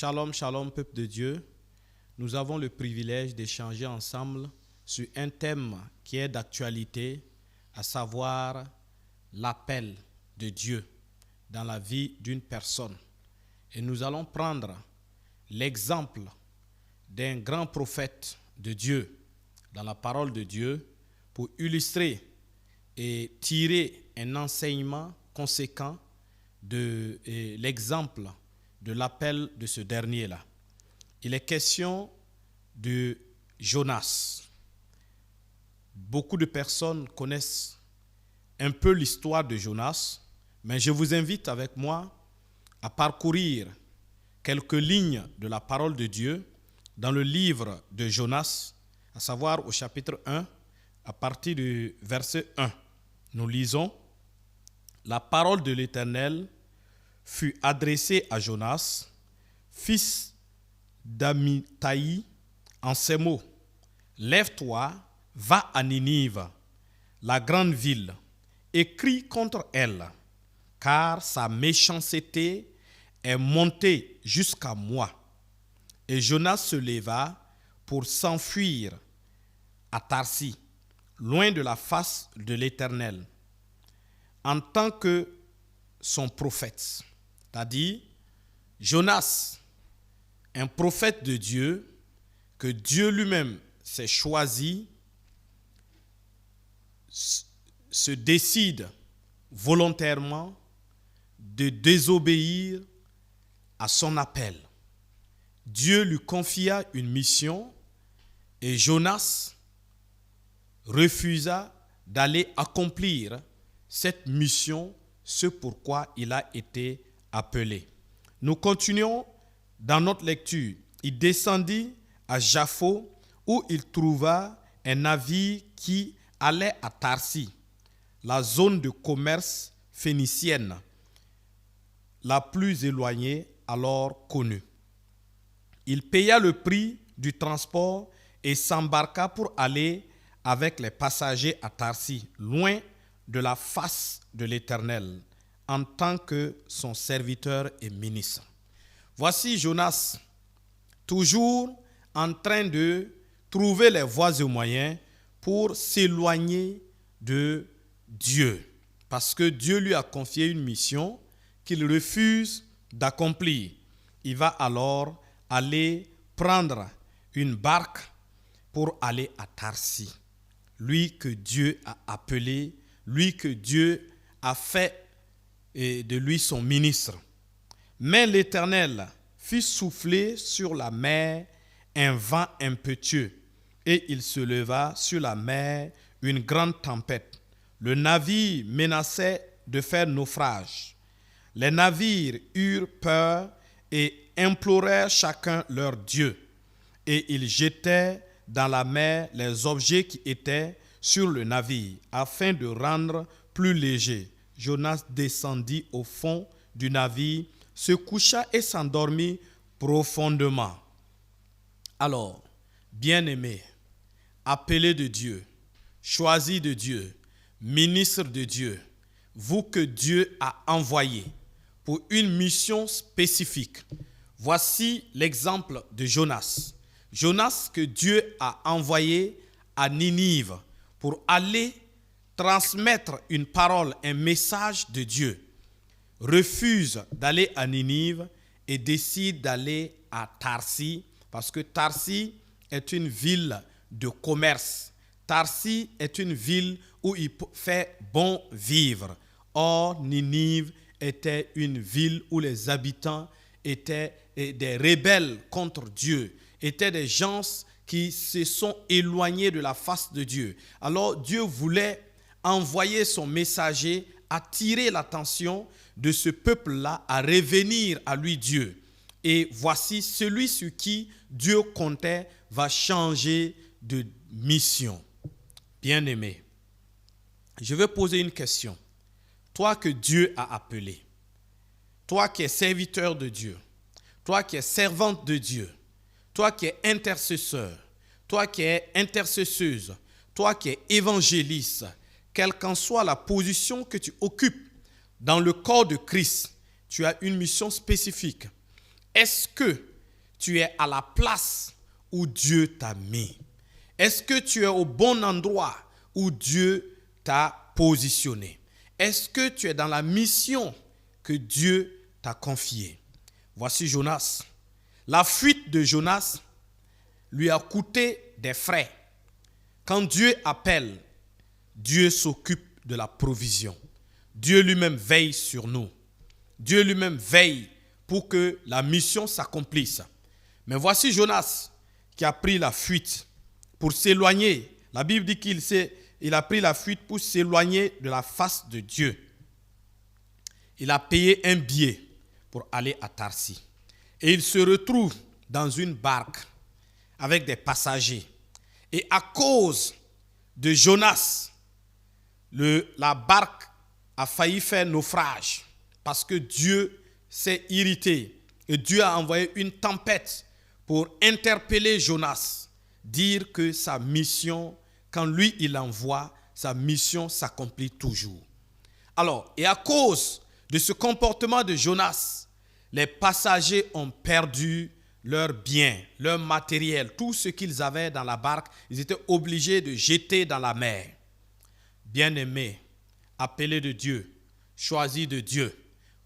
Shalom, shalom, peuple de Dieu. Nous avons le privilège d'échanger ensemble sur un thème qui est d'actualité, à savoir l'appel de Dieu dans la vie d'une personne. Et nous allons prendre l'exemple d'un grand prophète de Dieu dans la parole de Dieu pour illustrer et tirer un enseignement conséquent de l'exemple de l'appel de ce dernier-là. Il est question de Jonas. Beaucoup de personnes connaissent un peu l'histoire de Jonas, mais je vous invite avec moi à parcourir quelques lignes de la parole de Dieu dans le livre de Jonas, à savoir au chapitre 1, à partir du verset 1. Nous lisons: La parole de l'Éternel fut adressée à Jonas, fils d'Amittai, en ces mots: Lève-toi, va à Ninive, la grande ville, et crie contre elle, car sa méchanceté est montée jusqu'à moi. Et Jonas se leva pour s'enfuir à Tarsis, loin de la face de l'Éternel, en tant que son prophète. C'est-à-dire, Jonas, un prophète de Dieu, que Dieu lui-même s'est choisi, se décide volontairement de désobéir à son appel. Dieu lui confia une mission et Jonas refusa d'aller accomplir cette mission, ce pourquoi il a été appelé. Nous continuons dans notre lecture. Il descendit à Jaffo, où il trouva un navire qui allait à Tarsis, la zone de commerce phénicienne, la plus éloignée alors connue. Il paya le prix du transport et s'embarqua pour aller avec les passagers à Tarsis, loin de la face de l'Éternel, en tant que son serviteur et ministre. Voici Jonas, toujours en train de trouver les voies et moyens pour s'éloigner de Dieu, parce que Dieu lui a confié une mission qu'il refuse d'accomplir. Il va alors aller prendre une barque pour aller à Tarsis, lui que Dieu a appelé, lui que Dieu a fait de lui son ministre. Mais l'Éternel fit souffler sur la mer un vent impétueux, et il se leva sur la mer une grande tempête. Le navire menaçait de faire naufrage. Les navires eurent peur et implorèrent chacun leur Dieu, et ils jetaient dans la mer les objets qui étaient sur le navire, afin de rendre plus léger. Jonas descendit au fond du navire, se coucha et s'endormit profondément. Alors, bien-aimés, appelés de Dieu, choisis de Dieu, ministres de Dieu, vous que Dieu a envoyés pour une mission spécifique. Voici l'exemple de Jonas. Jonas que Dieu a envoyé à Ninive pour aller transmettre une parole, un message de Dieu, refuse d'aller à Ninive et décide d'aller à Tarsis, parce que Tarsis est une ville de commerce. Tarsis est une ville où il fait bon vivre. Or, Ninive était une ville où les habitants étaient des rebelles contre Dieu, étaient des gens qui se sont éloignés de la face de Dieu. Alors, Dieu voulait envoyer son messager, attirer l'attention de ce peuple-là à revenir à lui Dieu. Et voici celui sur qui Dieu comptait va changer de mission. Bien-aimé, je vais poser une question. Toi que Dieu a appelé, toi qui es serviteur de Dieu, toi qui es servante de Dieu, toi qui es intercesseur, toi qui es intercesseuse, toi qui es évangéliste, quelle qu'en soit la position que tu occupes dans le corps de Christ, tu as une mission spécifique. Est-ce que tu es à la place où Dieu t'a mis? Est-ce que tu es au bon endroit où Dieu t'a positionné? Est-ce que tu es dans la mission que Dieu t'a confiée? Voici Jonas. La fuite de Jonas lui a coûté des frais. Quand Dieu appelle, Dieu s'occupe de la provision. Dieu lui-même veille sur nous. Dieu lui-même veille pour que la mission s'accomplisse. Mais voici Jonas qui a pris la fuite pour s'éloigner. La Bible dit qu'il a pris la fuite pour s'éloigner de la face de Dieu. Il a payé un billet pour aller à Tarsis. Et il se retrouve dans une barque avec des passagers. Et à cause de Jonas, la barque a failli faire naufrage parce que Dieu s'est irrité. Et Dieu a envoyé une tempête pour interpeller Jonas, dire que sa mission, quand lui il envoie, sa mission s'accomplit toujours. Alors, et à cause de ce comportement de Jonas, les passagers ont perdu leurs biens, leur matériel, tout ce qu'ils avaient dans la barque, ils étaient obligés de jeter dans la mer. Bien-aimés, appelés de Dieu, choisis de Dieu,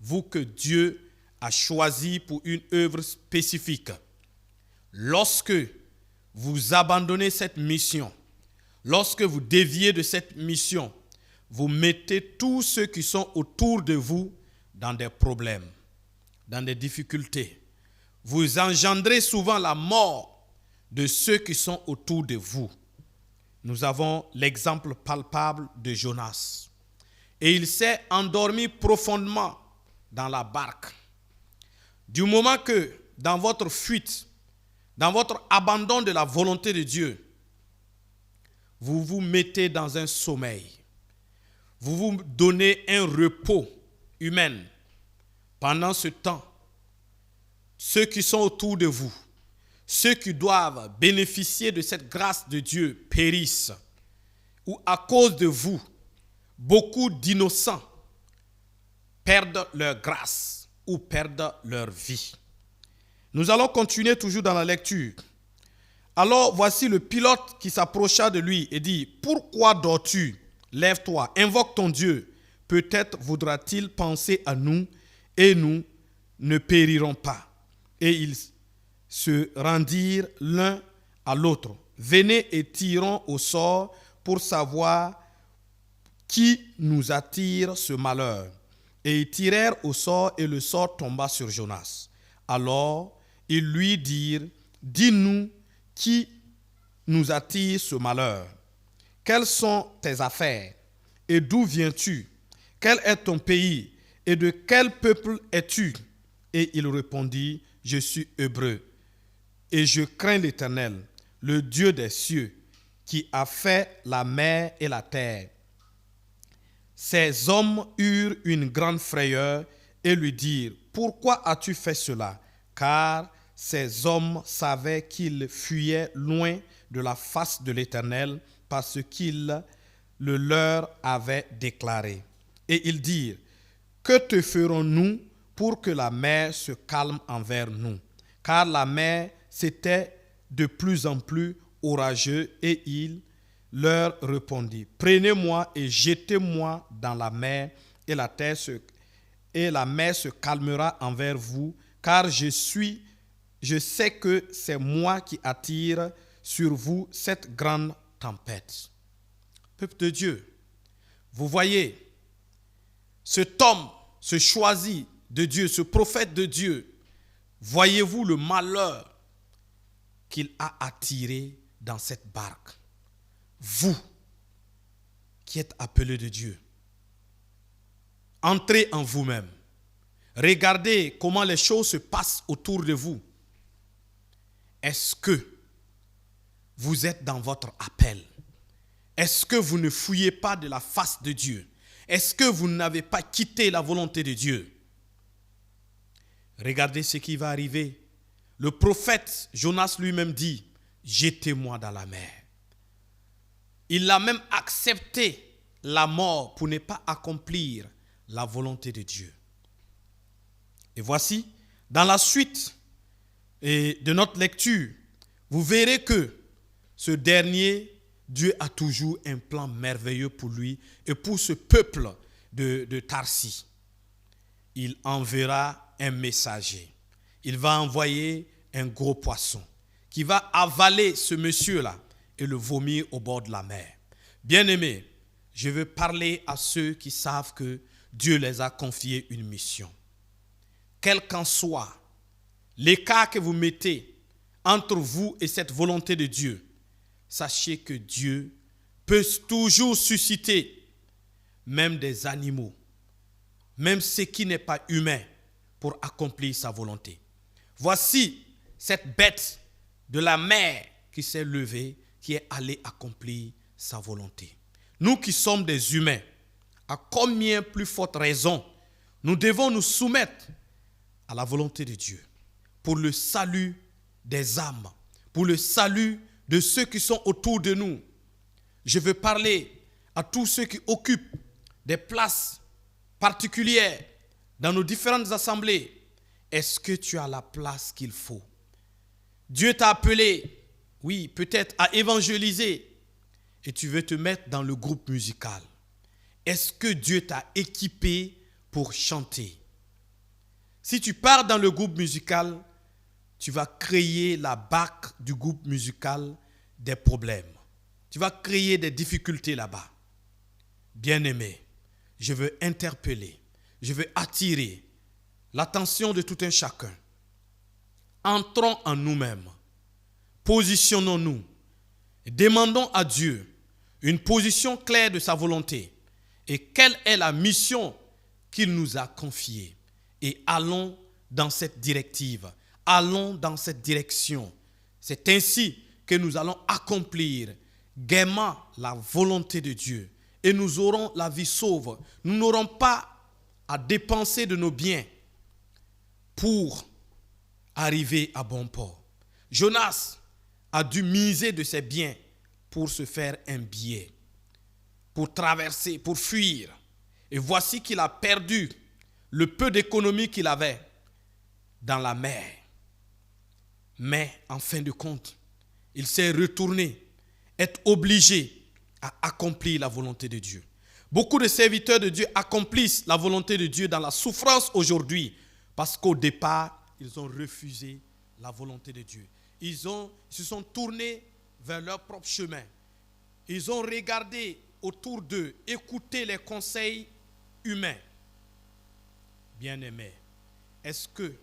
vous que Dieu a choisi pour une œuvre spécifique. Lorsque vous abandonnez cette mission, lorsque vous déviez de cette mission, vous mettez tous ceux qui sont autour de vous dans des problèmes, dans des difficultés. Vous engendrez souvent la mort de ceux qui sont autour de vous. Nous avons l'exemple palpable de Jonas. Et il s'est endormi profondément dans la barque. Du moment que dans votre fuite, dans votre abandon de la volonté de Dieu, vous vous mettez dans un sommeil. Vous vous donnez un repos humain. Pendant ce temps, ceux qui sont autour de vous, ceux qui doivent bénéficier de cette grâce de Dieu périssent. Ou à cause de vous, beaucoup d'innocents perdent leur grâce ou perdent leur vie. Nous allons continuer toujours dans la lecture. Alors voici le pilote qui s'approcha de lui et dit: « Pourquoi dors-tu? Lève-toi, invoque ton Dieu. Peut-être voudra-t-il penser à nous et nous ne périrons pas. » Et ils se rendirent l'un à l'autre. « Venez et tirons au sort pour savoir qui nous attire ce malheur. » Et ils tirèrent au sort et le sort tomba sur Jonas. Alors ils lui dirent: « Dis-nous qui nous attire ce malheur. Quelles sont tes affaires et d'où viens-tu? Quel est ton pays et de quel peuple es-tu? » Et il répondit: « Je suis hébreu et je crains l'Éternel, le Dieu des cieux, qui a fait la mer et la terre. » Ces hommes eurent une grande frayeur et lui dirent: « Pourquoi as-tu fait cela? » Car ces hommes savaient qu'ils fuyaient loin de la face de l'Éternel parce qu'il le leur avait déclaré. Et ils dirent: « Que te ferons-nous pour que la mer se calme envers nous? » Car la mer c'était de plus en plus orageux, et il leur répondit: « Prenez-moi et jetez-moi dans la mer, et la mer se calmera envers vous, car je sais que c'est moi qui attire sur vous cette grande tempête. » Peuple de Dieu, vous voyez, cet homme, ce choisi de Dieu, ce prophète de Dieu, voyez-vous le malheur qu'il a attiré dans cette barque? Vous qui êtes appelés de Dieu, entrez en vous-même. Regardez comment les choses se passent autour de vous. Est-ce que vous êtes dans votre appel? Est-ce que vous ne fouillez pas de la face de Dieu? Est-ce que vous n'avez pas quitté la volonté de Dieu? Regardez ce qui va arriver. Le prophète Jonas lui-même dit: « Jetez-moi dans la mer. » Il a même accepté la mort pour ne pas accomplir la volonté de Dieu. Et voici, dans la suite et de notre lecture, vous verrez que ce dernier, Dieu a toujours un plan merveilleux pour lui et pour ce peuple de Tarsis. Il enverra un messager. Il va envoyer un gros poisson qui va avaler ce monsieur-là et le vomir au bord de la mer. Bien-aimés, je veux parler à ceux qui savent que Dieu les a confié une mission. Quel qu'en soit l'écart que vous mettez entre vous et cette volonté de Dieu, sachez que Dieu peut toujours susciter même des animaux, même ce qui n'est pas humain, pour accomplir sa volonté. Voici cette bête de la mer qui s'est levée, qui est allée accomplir sa volonté. Nous qui sommes des humains, à combien plus forte raison nous devons nous soumettre à la volonté de Dieu pour le salut des âmes, pour le salut de ceux qui sont autour de nous. Je veux parler à tous ceux qui occupent des places particulières dans nos différentes assemblées. Est-ce que tu as la place qu'il faut? Dieu t'a appelé, oui, peut-être à évangéliser, et tu veux te mettre dans le groupe musical. Est-ce que Dieu t'a équipé pour chanter? Si tu pars dans le groupe musical, tu vas créer la barque du groupe musical des problèmes. Tu vas créer des difficultés là-bas. Bien-aimé, je veux interpeller, je veux attirer l'attention de tout un chacun. Entrons en nous-mêmes, positionnons-nous, et demandons à Dieu une position claire de sa volonté et quelle est la mission qu'il nous a confiée. Et allons dans cette directive, allons dans cette direction. C'est ainsi que nous allons accomplir gaiement la volonté de Dieu et nous aurons la vie sauve. Nous n'aurons pas à dépenser de nos biens pour arriver à bon port. Jonas a dû miser de ses biens pour se faire un billet, pour traverser, pour fuir. Et voici qu'il a perdu le peu d'économie qu'il avait dans la mer. Mais en fin de compte, il s'est retourné, être obligé à accomplir la volonté de Dieu. Beaucoup de serviteurs de Dieu accomplissent la volonté de Dieu dans la souffrance aujourd'hui parce qu'au départ, ils ont refusé la volonté de Dieu. Ils se sont tournés vers leur propre chemin. Ils ont regardé autour d'eux, écouté les conseils humains. Bien-aimé, est-ce que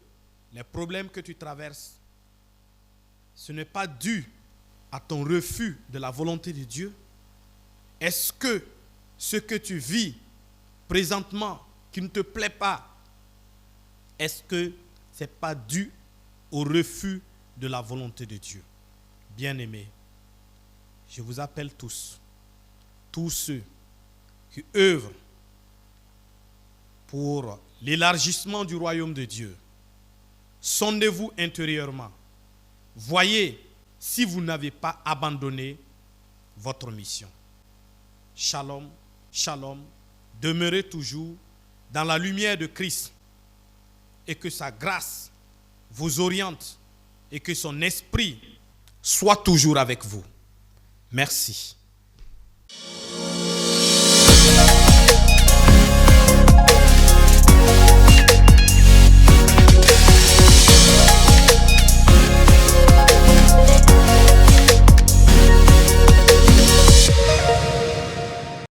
les problèmes que tu traverses, ce n'est pas dû à ton refus de la volonté de Dieu? Est-ce que ce que tu vis présentement qui ne te plaît pas, est-ce que ce n'est pas dû au refus de la volonté de Dieu? Bien-aimés, je vous appelle tous ceux qui œuvrent pour l'élargissement du royaume de Dieu. Sondez-vous intérieurement. Voyez si vous n'avez pas abandonné votre mission. Shalom, shalom. Demeurez toujours dans la lumière de Christ et que sa grâce vous oriente et que son esprit soit toujours avec vous. Merci.